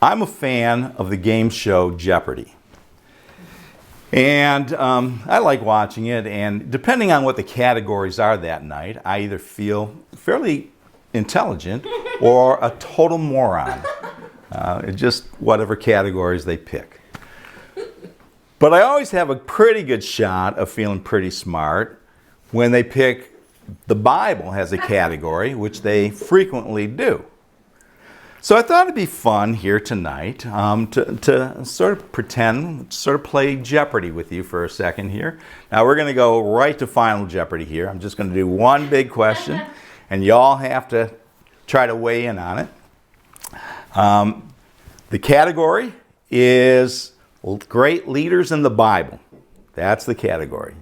I'm a fan of the game show Jeopardy. And I like watching it, and depending on what the categories are that night, I either feel fairly intelligent or a total moron. Just whatever categories they pick. But I always have a pretty good shot of feeling pretty smart when they pick the Bible as a category, which they frequently do. So I thought it'd be fun here tonight to sort of pretend, sort of play Jeopardy with you for a second here. Now we're going to go right to Final Jeopardy here. I'm just going to do one big question, and y'all have to try to weigh in on it. The category is great leaders in the Bible. That's the category.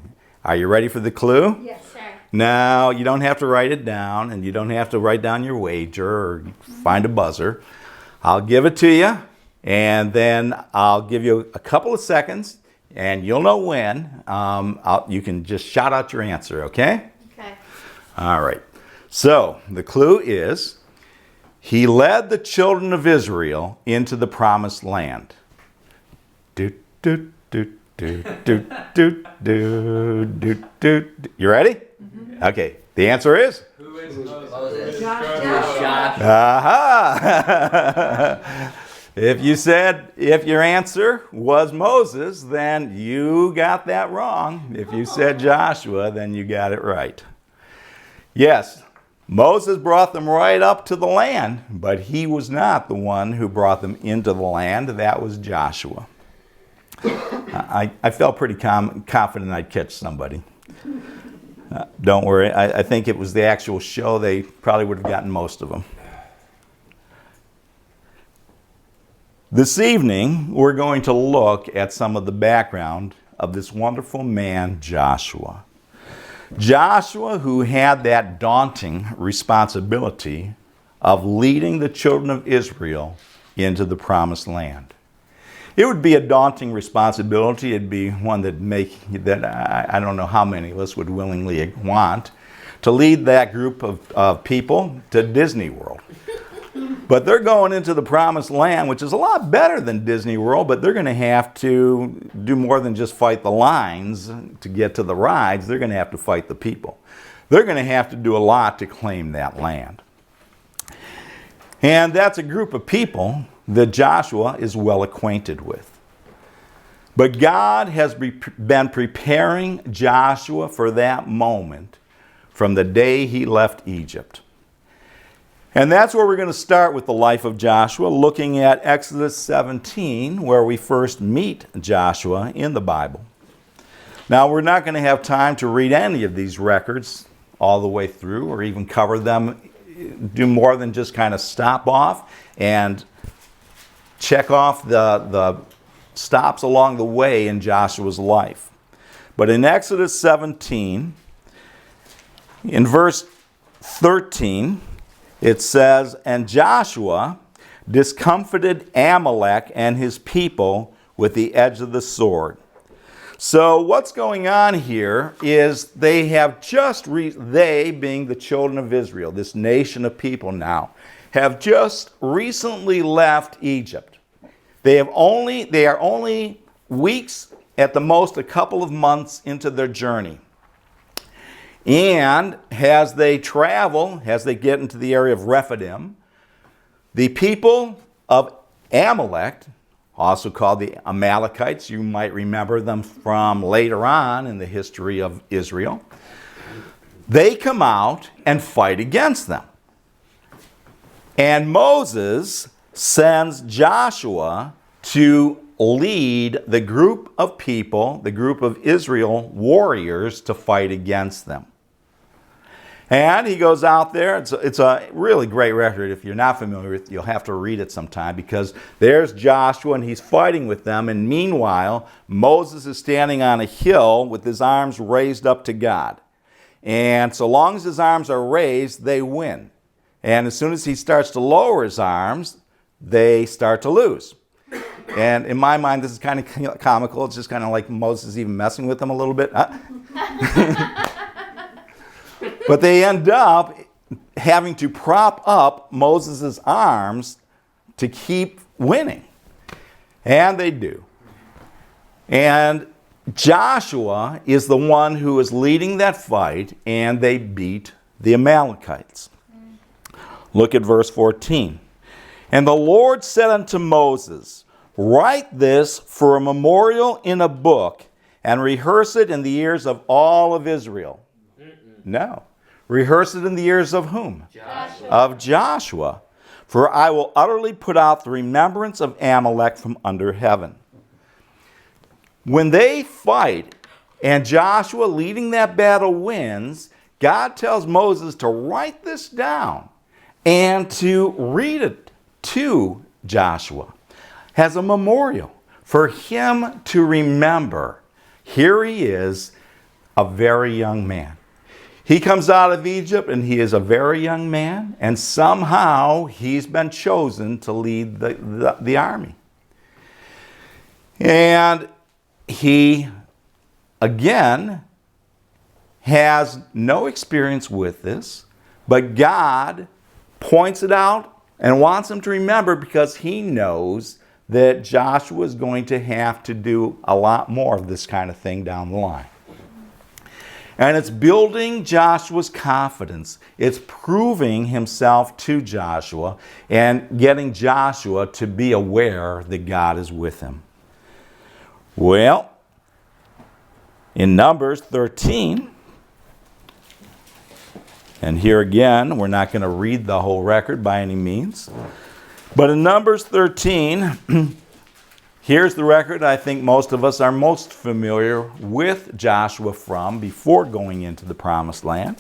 Are you ready for the clue? Yes, sir. Now, you don't have to write it down, and you don't have to write down your wager or find a buzzer. I'll give it to you, and then I'll give you a couple of seconds, and you'll know when. You can just shout out your answer, okay? Okay. All right. So, the clue is, he led the children of Israel into the promised land. You ready? Mm-hmm. Okay. The answer is? Who is Moses? Joshua. Aha! If your answer was Moses, then you got that wrong. If you said Joshua, then you got it right. Yes, Moses brought them right up to the land, but he was not the one who brought them into the land. That was Joshua. I felt pretty confident I'd catch somebody. Don't worry. I think it was the actual show. They probably would have gotten most of them. This evening, we're going to look at some of the background of this wonderful man, Joshua. Joshua, who had that daunting responsibility of leading the children of Israel into the promised land. It would be a daunting responsibility. It'd be one that I don't know how many of us would willingly want to lead that group of people to Disney World. But they're going into the promised land, which is a lot better than Disney World, but they're going to have to do more than just fight the lines to get to the rides. They're going to have to fight the people. They're going to have to do a lot to claim that land. And that's a group of people that Joshua is well acquainted with. But God has been preparing Joshua for that moment from the day he left Egypt. And that's where we're going to start with the life of Joshua, looking at Exodus 17, where we first meet Joshua in the Bible. Now, we're not going to have time to read any of these records all the way through, or even cover them, do more than just kind of stop off and check off the stops along the way in Joshua's life. But in Exodus 17, in verse 13, it says, "And Joshua discomforted Amalek and his people with the edge of the sword." So what's going on here is they have they being the children of Israel, this nation of people now, have just recently left Egypt. They are only weeks, at the most a couple of months into their journey. And as they travel, as they get into the area of Rephidim, the people of Amalek, also called the Amalekites, you might remember them from later on in the history of Israel, they come out and fight against them. And Moses sends Joshua to lead the group of people, the group of Israel warriors, to fight against them. And he goes out there. It's a really great record. If you're not familiar with it, you'll have to read it sometime, because there's Joshua and he's fighting with them. And meanwhile, Moses is standing on a hill with his arms raised up to God. And so long as his arms are raised, they win. And as soon as he starts to lower his arms, they start to lose. And in my mind, this is kind of comical. It's just kind of like Moses even messing with them a little bit. But they end up having to prop up Moses' arms to keep winning. And they do. And Joshua is the one who is leading that fight, and they beat the Amalekites. Look at verse 14. And the Lord said unto Moses, write this for a memorial in a book, and rehearse it in the ears of all of Israel. No. Rehearse it in the ears of whom? Joshua. Of Joshua. For I will utterly put out the remembrance of Amalek from under heaven. When they fight, and Joshua leading that battle wins, God tells Moses to write this down and to read it to Joshua as a memorial for him to remember. Here he is, a very young man. He comes out of Egypt and he is a very young man, and somehow he's been chosen to lead the army. And he, again, has no experience with this, but God points it out and wants him to remember because he knows that Joshua is going to have to do a lot more of this kind of thing down the line. And it's building Joshua's confidence. It's proving himself to Joshua and getting Joshua to be aware that God is with him. Well, in Numbers 13, and here again, we're not going to read the whole record by any means, but in Numbers 13, here's the record I think most of us are most familiar with Joshua from before going into the Promised Land.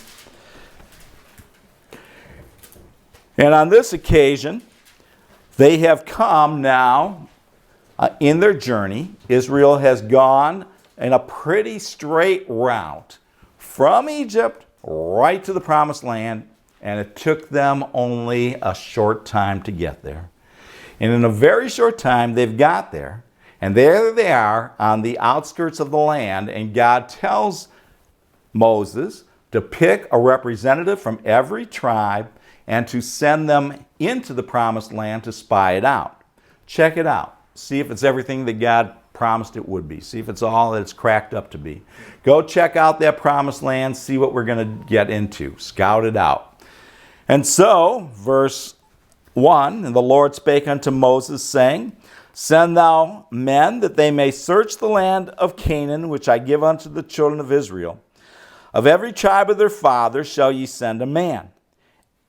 And on this occasion, they have come now in their journey. Israel has gone in a pretty straight route from Egypt right to the Promised Land, and it took them only a short time to get there. And in a very short time, they've got there. And there they are on the outskirts of the land, and God tells Moses to pick a representative from every tribe and to send them into the Promised Land to spy it out. Check it out. See if it's everything that God promised it would be. See if it's all that it's cracked up to be. Go check out that Promised Land, see what we're going to get into. Scout it out. And so, verse 1, and the Lord spake unto Moses, saying, send thou men that they may search the land of Canaan, which I give unto the children of Israel. Of every tribe of their fathers shall ye send a man,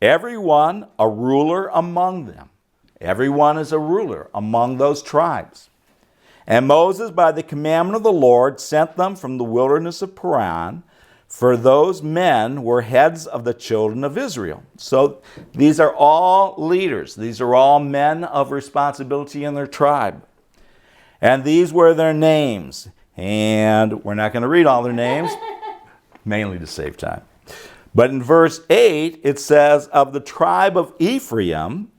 every one a ruler among them. Every one is a ruler among those tribes. And Moses, by the commandment of the Lord, sent them from the wilderness of Paran, for those men were heads of the children of Israel. So these are all leaders. These are all men of responsibility in their tribe. And these were their names. And we're not going to read all their names, mainly to save time. But in verse 8, it says, of the tribe of Ephraim,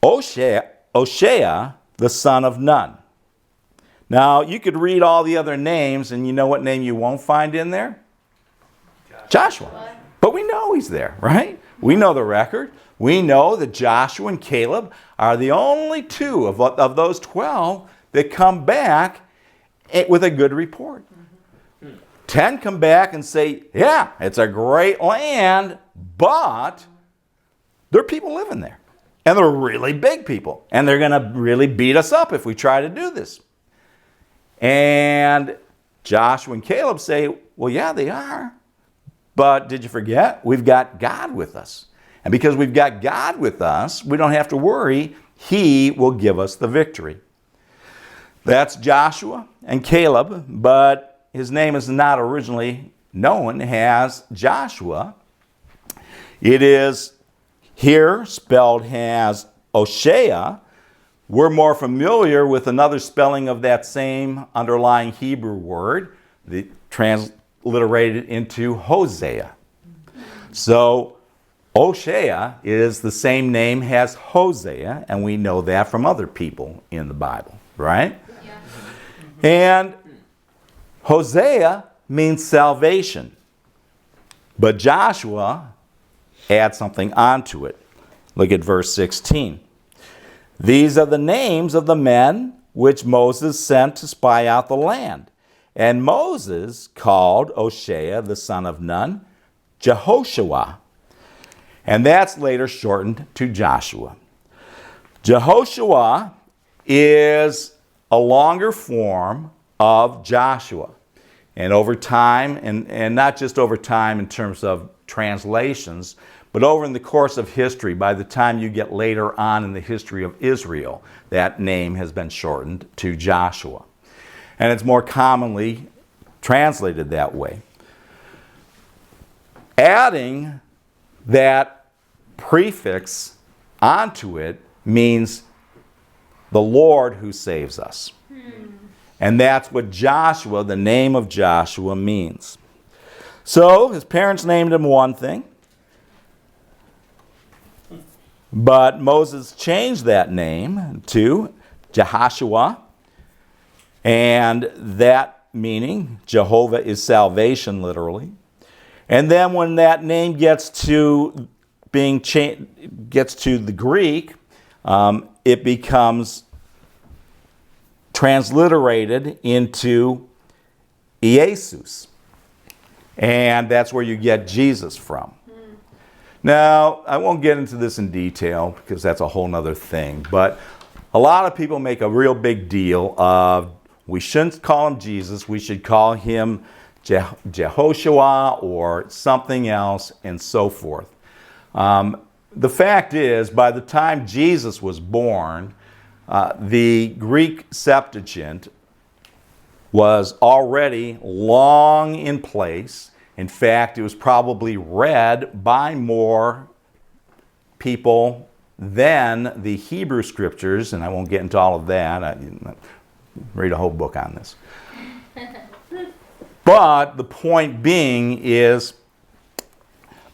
Oshea, the son of Nun. Now, you could read all the other names, and you know what name you won't find in there? Joshua. But we know he's there, right? We know the record. We know that Joshua and Caleb are the only two of those 12 that come back with a good report. 10 come back and say, yeah, it's a great land, but there are people living there. And they're really big people. And they're going to really beat us up if we try to do this. And Joshua and Caleb say, well, yeah, they are. But did you forget? We've got God with us. And because we've got God with us, we don't have to worry. He will give us the victory. That's Joshua and Caleb, but his name is not originally known as Joshua. It is here spelled as Oshea. We're more familiar with another spelling of that same underlying Hebrew word, transliterated into Hosea. So Oshea is the same name as Hosea, and we know that from other people in the Bible, right? Yeah. And Hosea means salvation, but Joshua adds something onto it. Look at verse 16. These are the names of the men which Moses sent to spy out the land. And Moses called Hoshea, the son of Nun, Jehoshua. And that's later shortened to Joshua. Jehoshua is a longer form of Joshua. And over time, and not just over time in terms of translations, but over in the course of history, by the time you get later on in the history of Israel, that name has been shortened to Joshua. And it's more commonly translated that way. Adding that prefix onto it means the Lord who saves us. And that's what Joshua, the name of Joshua, means. So his parents named him one thing, but Moses changed that name to Jehoshua, and that meaning Jehovah is salvation, literally. And then when that name gets to the Greek, it becomes transliterated into Jesus. And that's where you get Jesus from. Now, I won't get into this in detail because that's a whole nother thing. But a lot of people make a real big deal of we shouldn't call him Jesus. We should call him Jehoshua or something else and so forth. The fact is, by the time Jesus was born, the Greek Septuagint was already long in place. In fact, it was probably read by more people than the Hebrew scriptures, and I won't get into all of that. I read a whole book on this. But the point being is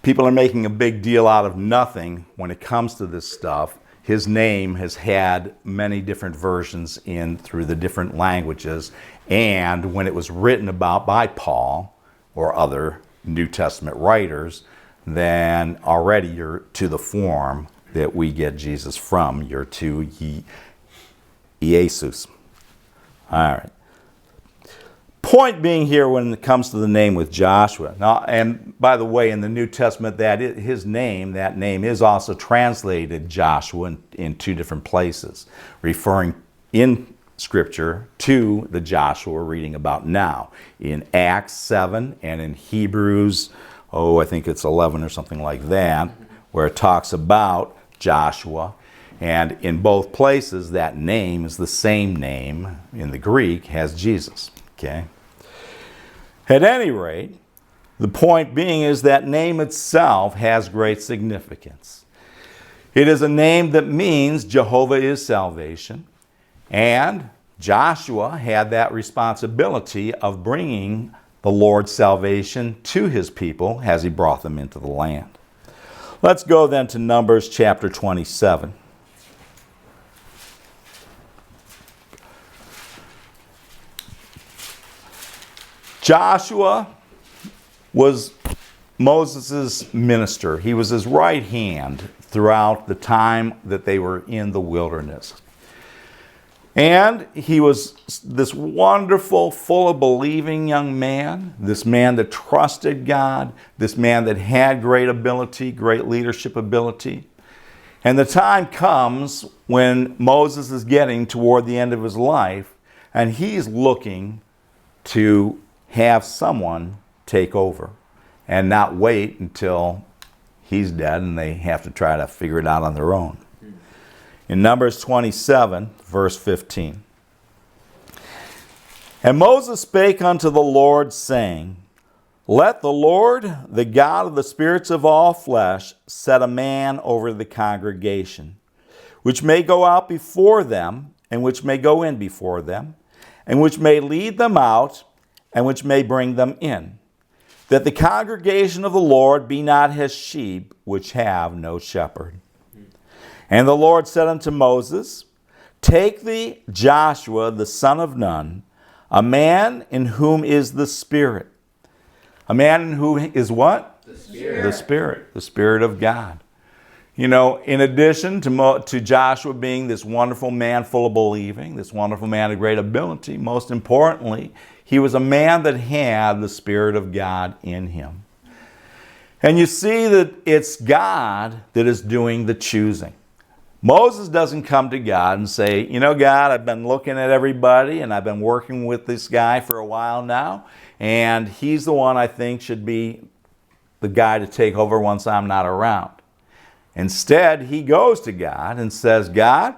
people are making a big deal out of nothing when it comes to this stuff. His name has had many different versions in through the different languages, and when it was written about by Paul or other New Testament writers, then already you're to the form that we get Jesus from. You're to Jesus. All right. Point being here when it comes to the name with Joshua. Now, and by the way, in the New Testament, that name is also translated Joshua in two different places, referring in Scripture to the Joshua we're reading about now. In Acts 7 and in Hebrews, I think it's 11 or something like that, where it talks about Joshua. And in both places, that name is the same name in the Greek as Jesus. Okay. At any rate, the point being is that name itself has great significance. It is a name that means Jehovah is salvation, and Joshua had that responsibility of bringing the Lord's salvation to his people as he brought them into the land. Let's go then to Numbers chapter 27. Joshua was Moses' minister. He was his right hand throughout the time that they were in the wilderness. And he was this wonderful, full of believing young man, this man that trusted God, this man that had great ability, great leadership ability. And the time comes when Moses is getting toward the end of his life, and he's looking to have someone take over and not wait until he's dead and they have to try to figure it out on their own. In Numbers 27, verse 15. And Moses spake unto the Lord, saying, Let the Lord, the God of the spirits of all flesh, set a man over the congregation, which may go out before them, and which may go in before them, and which may lead them out, and which may bring them in, that the congregation of the Lord be not as sheep which have no shepherd. And the Lord said unto Moses, Take thee Joshua the son of Nun, a man in whom is the Spirit. A man in whom is what? The Spirit. The Spirit of God. You know, in addition to Joshua being this wonderful man full of believing, this wonderful man of great ability, most importantly, he was a man that had the Spirit of God in him. And you see that it's God that is doing the choosing. Moses doesn't come to God and say, you know, God, I've been looking at everybody and I've been working with this guy for a while now, and he's the one I think should be the guy to take over once I'm not around. Instead, he goes to God and says, God,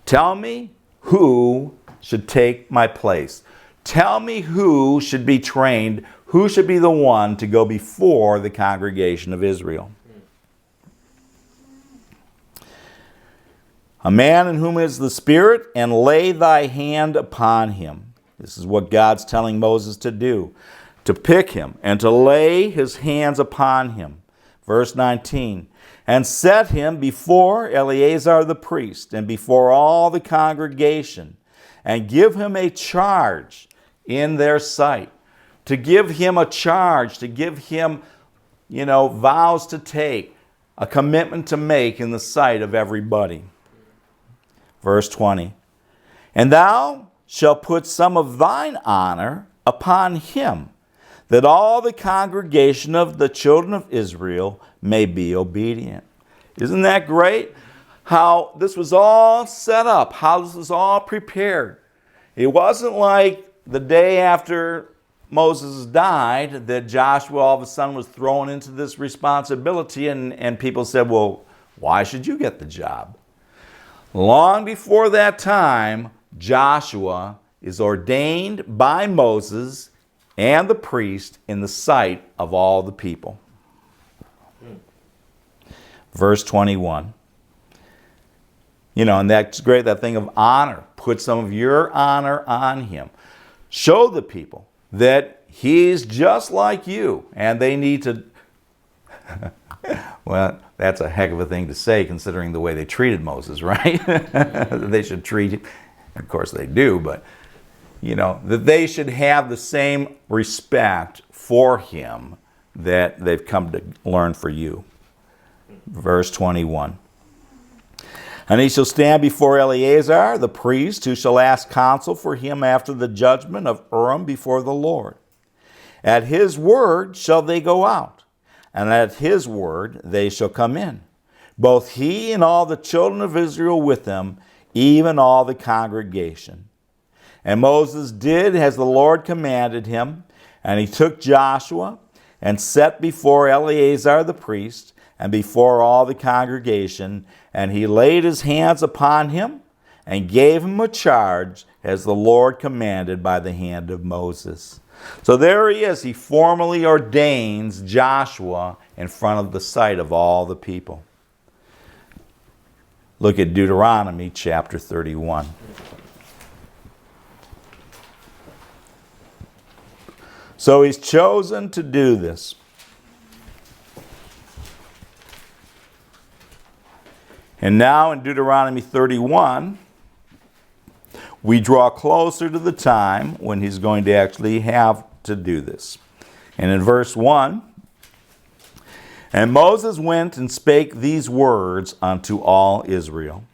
tell me who should take my place. Tell me who should be trained, who should be the one to go before the congregation of Israel. A man in whom is the Spirit, and lay thy hand upon him. This is what God's telling Moses to do, to pick him and to lay his hands upon him. Verse 19, and set him before Eleazar the priest and before all the congregation, and give him a charge in their sight. To give him a charge, to give him, vows to take, a commitment to make in the sight of everybody. Verse 20, and thou shalt put some of thine honor upon him, that all the congregation of the children of Israel may be obedient. Isn't that great? How this was all set up, how this was all prepared. It wasn't like the day after Moses died that Joshua all of a sudden was thrown into this responsibility and people said, well, why should you get the job? Long before that time, Joshua is ordained by Moses and the priest in the sight of all the people. Verse 21. And that's great, that thing of honor. Put some of your honor on him. Show the people that he's just like you, and they need to... Well, that's a heck of a thing to say considering the way they treated Moses, right? They should treat him. Of course they do, but that they should have the same respect for him that they've come to learn for you. Verse 21. And he shall stand before Eleazar the priest, who shall ask counsel for him after the judgment of Urim before the Lord. At his word shall they go out, and at his word they shall come in, both he and all the children of Israel with them, even all the congregation. And Moses did as the Lord commanded him, and he took Joshua and set before Eleazar the priest and before all the congregation, and he laid his hands upon him and gave him a charge as the Lord commanded by the hand of Moses. So there he is. He formally ordains Joshua in front of the sight of all the people. Look at Deuteronomy chapter 31. So he's chosen to do this. And now in Deuteronomy 31, we draw closer to the time when he's going to actually have to do this. And in verse 1, and Moses went and spake these words unto all Israel.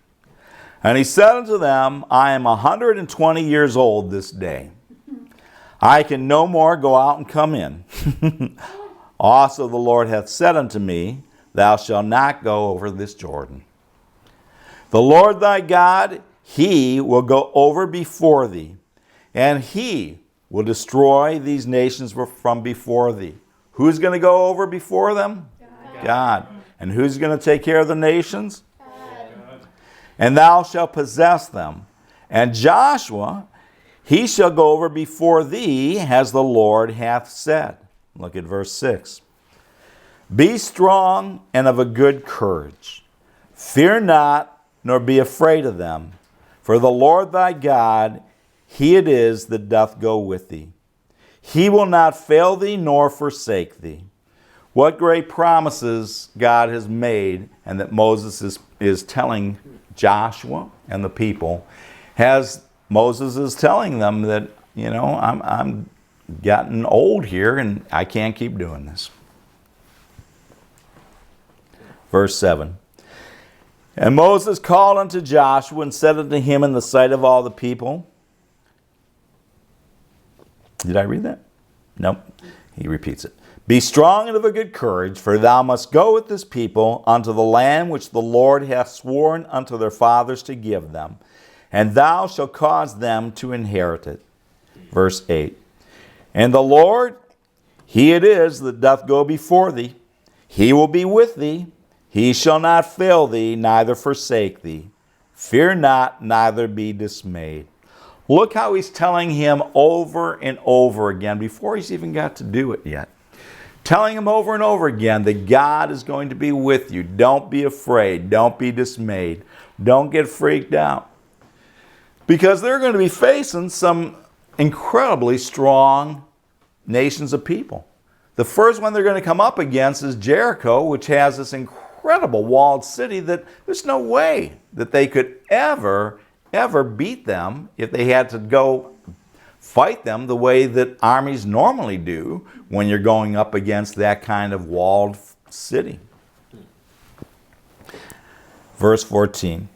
And he said unto them, I am 120 years old this day. I can no more go out and come in. Also the Lord hath said unto me, thou shalt not go over this Jordan. The Lord thy God, he will go over before thee, and he will destroy these nations from before thee. Who's going to go over before them? God. And who's going to take care of the nations? God. And thou shalt possess them. And Joshua, he shall go over before thee, as the Lord hath said. Look at verse 6. Be strong and of a good courage. Fear not, nor be afraid of them. For the Lord thy God, he it is that doth go with thee. He will not fail thee nor forsake thee. What great promises God has made, and that Moses is telling Joshua and the people, as Moses is telling them that, I'm getting old here and I can't keep doing this. Verse 7. And Moses called unto Joshua and said unto him in the sight of all the people. Did I read that? Nope. He repeats it. Be strong and of a good courage, for thou must go with this people unto the land which the Lord hath sworn unto their fathers to give them, and thou shalt cause them to inherit it. Verse 8. And the Lord, he it is that doth go before thee. He will be with thee. He shall not fail thee, neither forsake thee. Fear not, neither be dismayed. Look how he's telling him over and over again, before he's even got to do it yet. Telling him over and over again that God is going to be with you. Don't be afraid. Don't be dismayed. Don't get freaked out. Because they're going to be facing some incredibly strong nations of people. The first one they're going to come up against is Jericho, which has this incredible walled city that there's no way that they could ever beat them if they had to go fight them the way that armies normally do when you're going up against that kind of walled city. Verse 14.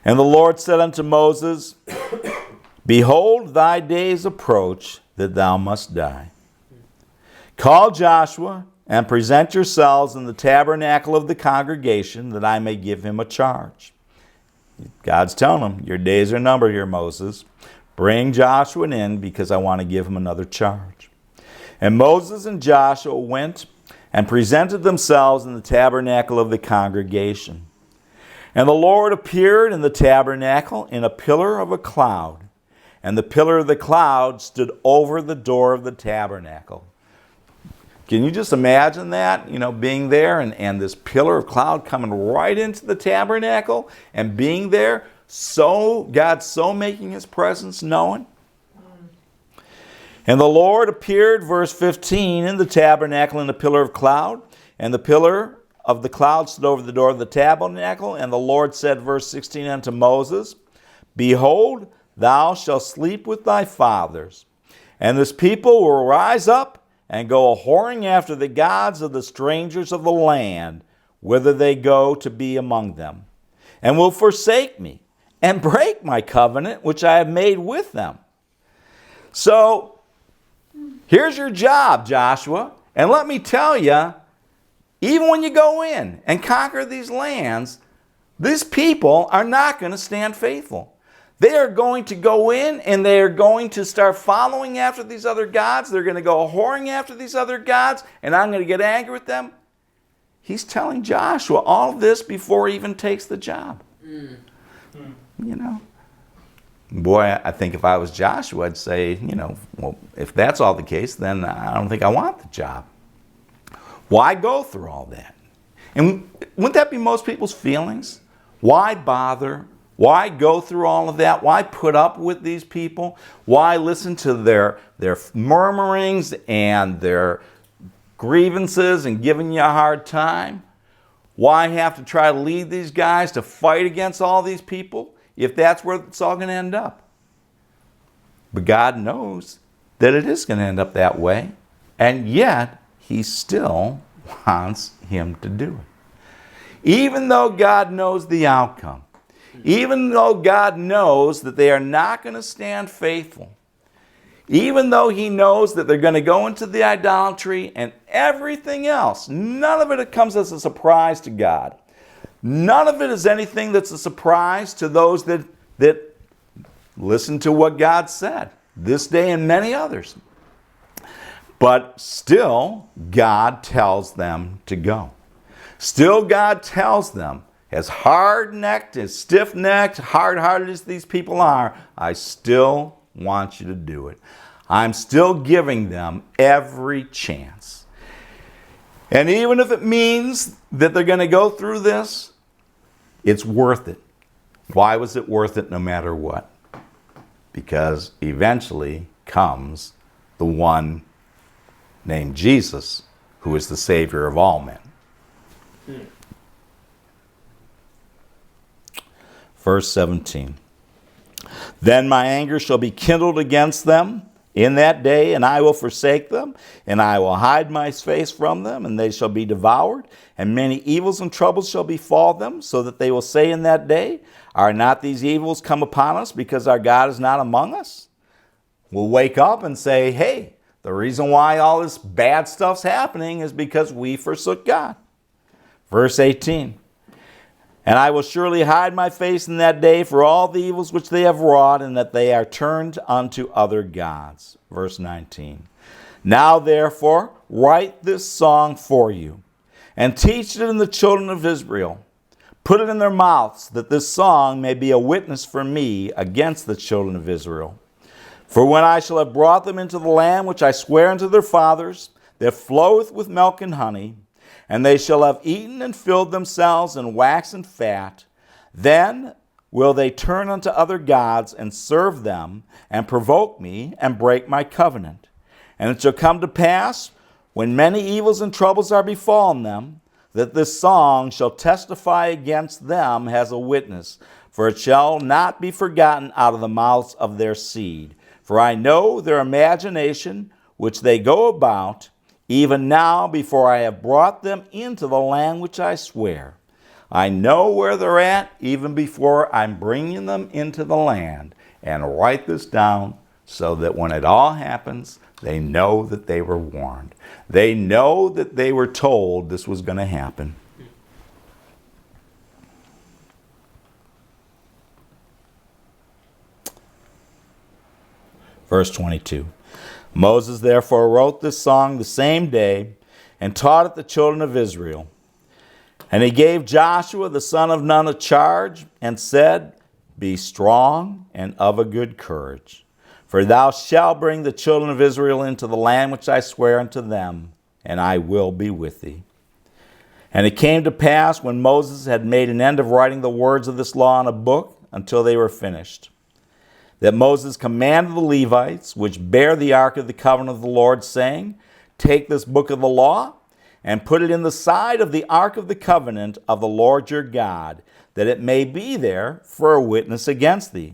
And the Lord said unto Moses, Behold, thy days approach that thou must die. Call Joshua and present yourselves in the tabernacle of the congregation, that I may give him a charge. God's telling him, your days are numbered here, Moses. Bring Joshua in, because I want to give him another charge. And Moses and Joshua went and presented themselves in the tabernacle of the congregation. And the Lord appeared in the tabernacle in a pillar of a cloud. And the pillar of the cloud stood over the door of the tabernacle. Can you just imagine that? Being there and this pillar of cloud coming right into the tabernacle and being there. So God so making his presence known. And the Lord appeared, verse 15, in the tabernacle in a pillar of cloud. And the pillar of the cloud stood over the door of the tabernacle. And the Lord said, verse 16, unto Moses, Behold, thou shalt sleep with thy fathers. And this people will rise up and go a-whoring after the gods of the strangers of the land, whither they go to be among them, and will forsake me, and break my covenant which I have made with them. So, here's your job, Joshua. And let me tell you, even when you go in and conquer these lands, these people are not going to stand faithful. They are going to go in and they are going to start following after these other gods. They're going to go whoring after these other gods, and I'm going to get angry with them. He's telling Joshua all this before he even takes the job. Boy, I think if I was Joshua, I'd say, well, if that's all the case, then I don't think I want the job. Why go through all that? And wouldn't that be most people's feelings? Why bother? Why go through all of that? Why put up with these people? Why listen to their murmurings and their grievances and giving you a hard time? Why have to try to lead these guys to fight against all these people if that's where it's all going to end up? But God knows that it is going to end up that way, and yet he still wants him to do it. Even though God knows the outcome, even though God knows that they are not going to stand faithful, even though he knows that they're going to go into the idolatry and everything else, none of it comes as a surprise to God. None of it is anything that's a surprise to those that listen to what God said this day and many others. But still, God tells them to go. Still, God tells them, as hard-necked, as stiff-necked, hard-hearted as these people are, I still want you to do it. I'm still giving them every chance. And even if it means that they're going to go through this, it's worth it. Why was it worth it no matter what? Because eventually comes the one named Jesus, who is the Savior of all men. Verse 17. Then my anger shall be kindled against them, in that day, and I will forsake them, and I will hide my face from them, and they shall be devoured, and many evils and troubles shall befall them, so that they will say in that day, are not these evils come upon us because our God is not among us? We'll wake up and say, hey, the reason why all this bad stuff's happening is because we forsook God. Verse 18. And I will surely hide my face in that day for all the evils which they have wrought, and that they are turned unto other gods. Verse 19. Now therefore write this song for you, and teach it in the children of Israel. Put it in their mouths, that this song may be a witness for me against the children of Israel. For when I shall have brought them into the land which I swear unto their fathers, that floweth with milk and honey, and they shall have eaten and filled themselves and waxen fat, then will they turn unto other gods and serve them, and provoke me, and break my covenant. And it shall come to pass, when many evils and troubles are befallen them, that this song shall testify against them as a witness, for it shall not be forgotten out of the mouths of their seed. For I know their imagination, which they go about, even now before I have brought them into the land which I swear. I know where they're at, even before I'm bringing them into the land. And write this down so that when it all happens, they know that they were warned. They know that they were told this was going to happen. Verse 22. Moses therefore wrote this song the same day, and taught it the children of Israel. And he gave Joshua the son of Nun a charge, and said, Be strong and of a good courage, for thou shalt bring the children of Israel into the land which I swear unto them, and I will be with thee. And it came to pass, when Moses had made an end of writing the words of this law in a book, until they were finished, that Moses commanded the Levites, which bear the ark of the covenant of the Lord, saying, Take this book of the law, and put it in the side of the ark of the covenant of the Lord your God, that it may be there for a witness against thee.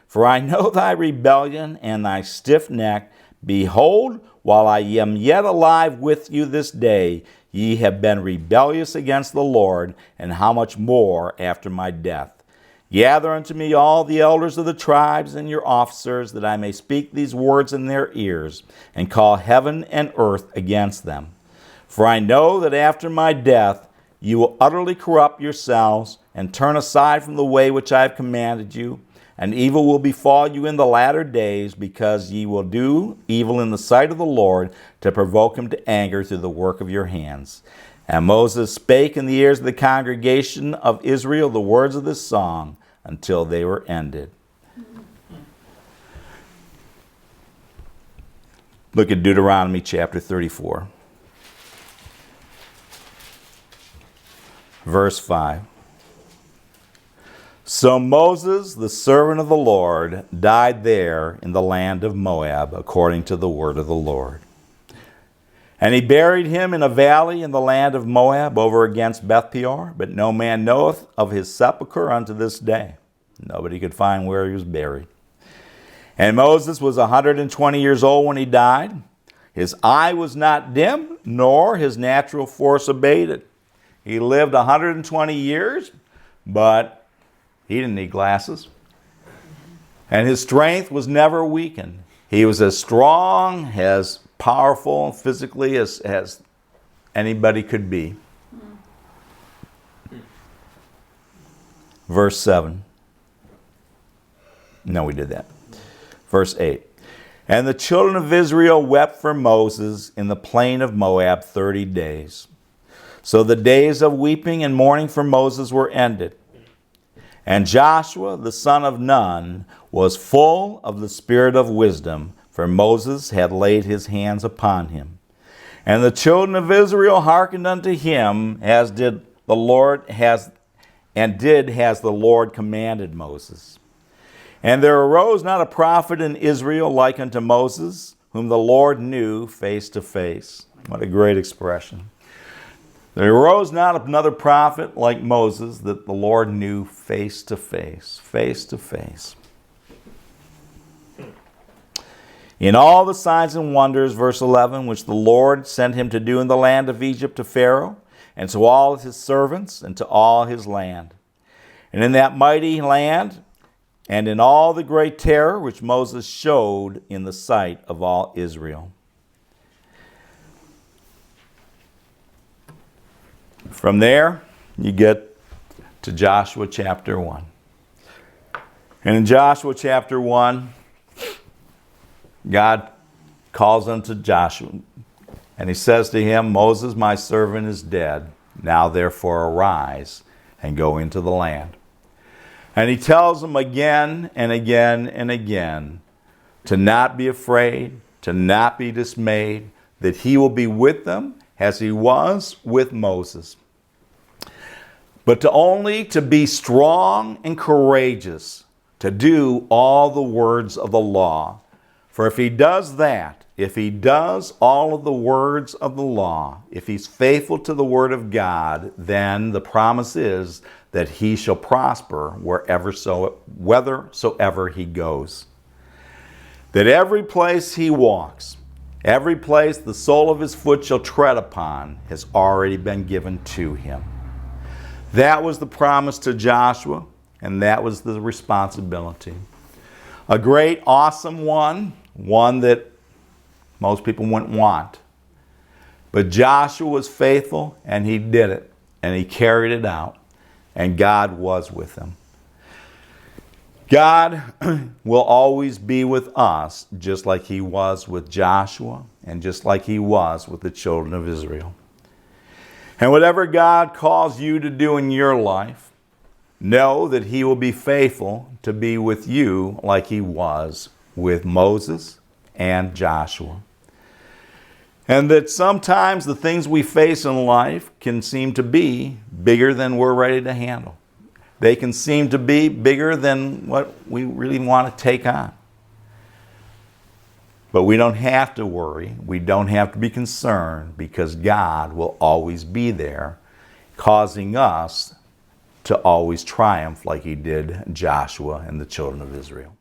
For I know thy rebellion and thy stiff neck. Behold, while I am yet alive with you this day, ye have been rebellious against the Lord, and how much more after my death. Gather unto me all the elders of the tribes and your officers, that I may speak these words in their ears, and call heaven and earth against them. For I know that after my death you will utterly corrupt yourselves, and turn aside from the way which I have commanded you, and evil will befall you in the latter days, because ye will do evil in the sight of the Lord, to provoke him to anger through the work of your hands. And Moses spake in the ears of the congregation of Israel the words of this song, until they were ended. Look at Deuteronomy chapter 34. Verse 5. So Moses, the servant of the Lord, died there in the land of Moab, according to the word of the Lord. And he buried him in a valley in the land of Moab, over against Beth Peor, but no man knoweth of his sepulchre unto this day. Nobody could find where he was buried. And Moses was 120 years old when he died. His eye was not dim, nor his natural force abated. He lived 120 years, but he didn't need glasses. And his strength was never weakened. He was as strong, as powerful physically as anybody could be. Verse 7. No, we did that. Verse 8. And the children of Israel wept for Moses in the plain of Moab 30 days. So the days of weeping and mourning for Moses were ended. And Joshua, the son of Nun, was full of the spirit of wisdom, for Moses had laid his hands upon him. And the children of Israel hearkened unto him, as the Lord commanded Moses. And there arose not a prophet in Israel like unto Moses, whom the Lord knew face to face. What a great expression. There arose not another prophet like Moses that the Lord knew face to face. Face to face. In all the signs and wonders, verse 11, which the Lord sent him to do in the land of Egypt to Pharaoh, and to all his servants, and to all his land. And in that mighty land, and in all the great terror which Moses showed in the sight of all Israel. From there, you get to Joshua chapter 1. And in Joshua chapter 1, God calls unto Joshua, and he says to him, Moses, my servant, is dead. Now therefore arise and go into the land. And he tells him again and again and again to not be afraid, to not be dismayed, that he will be with them as he was with Moses. But to be strong and courageous, to do all the words of the law. For if he does that, if he does all of the words of the law, if he's faithful to the word of God, then the promise is that he shall prosper whithersoever he goes. That every place he walks, every place the sole of his foot shall tread upon, has already been given to him. That was the promise to Joshua, and that was the responsibility. A great, awesome one that most people wouldn't want. But Joshua was faithful, and he did it, and he carried it out, and God was with him. God will always be with us, just like he was with Joshua, and just like he was with the children of Israel. And whatever God calls you to do in your life, know that he will be faithful to be with you like he was with Moses and Joshua. And that sometimes the things we face in life can seem to be bigger than we're ready to handle. They can seem to be bigger than what we really want to take on. But we don't have to worry. We don't have to be concerned, because God will always be there, causing us to always triumph like he did Joshua and the children of Israel.